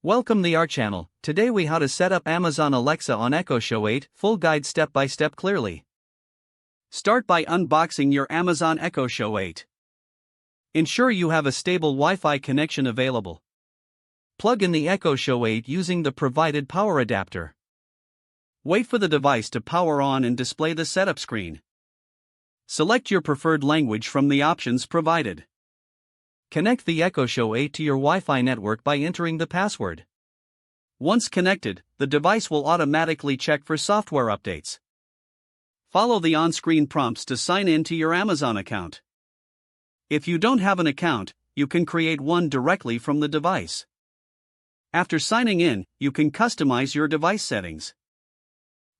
Welcome to our channel. Today we how to set up Amazon Alexa on Echo Show 8, full guide step by step clearly. Start by unboxing your Amazon Echo Show 8. Ensure you have a stable Wi-Fi connection available. Plug in the Echo Show 8 using the provided power adapter. Wait for the device to power on and display the setup screen. Select your preferred language from the options provided. Connect the Echo Show 8 to your Wi-Fi network by entering the password. Once connected, the device will automatically check for software updates. Follow the on-screen prompts to sign in to your Amazon account. If you don't have an account, you can create one directly from the device. After signing in, you can customize your device settings.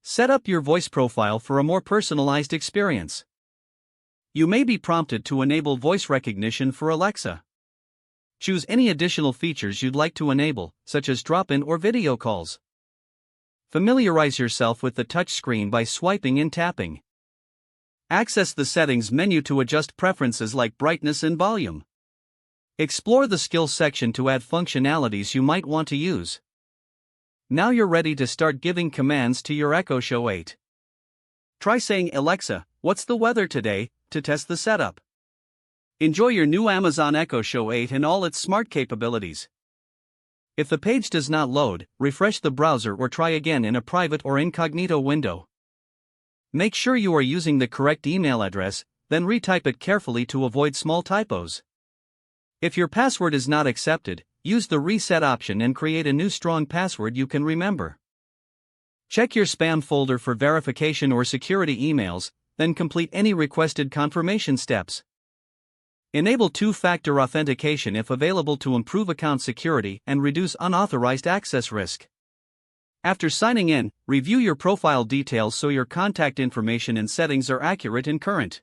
Set up your voice profile for a more personalized experience. You may be prompted to enable voice recognition for Alexa. Choose any additional features you'd like to enable, such as drop-in or video calls. Familiarize yourself with the touchscreen by swiping and tapping. Access the settings menu to adjust preferences like brightness and volume. Explore the skills section to add functionalities you might want to use. Now you're ready to start giving commands to your Echo Show 8. Try saying, "Alexa, what's the weather today?" to test the setup. Enjoy your new Amazon Echo Show 8 and all its smart capabilities. If the page does not load, refresh the browser or try again in a private or incognito window. Make sure you are using the correct email address, then retype it carefully to avoid small typos. If your password is not accepted, use the reset option and create a new strong password you can remember. Check your spam folder for verification or security emails, then complete any requested confirmation steps. Enable two-factor authentication if available to improve account security and reduce unauthorized access risk. After signing in, review your profile details so your contact information and settings are accurate and current.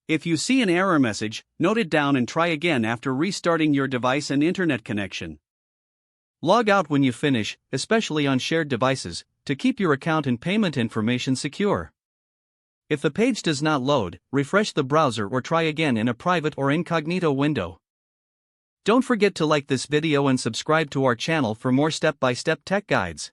If you see an error message, note it down and try again after restarting your device and internet connection. Log out when you finish, especially on shared devices, to keep your account and payment information secure. If the page does not load, refresh the browser or try again in a private or incognito window. Don't forget to like this video and subscribe to our channel for more step-by-step tech guides.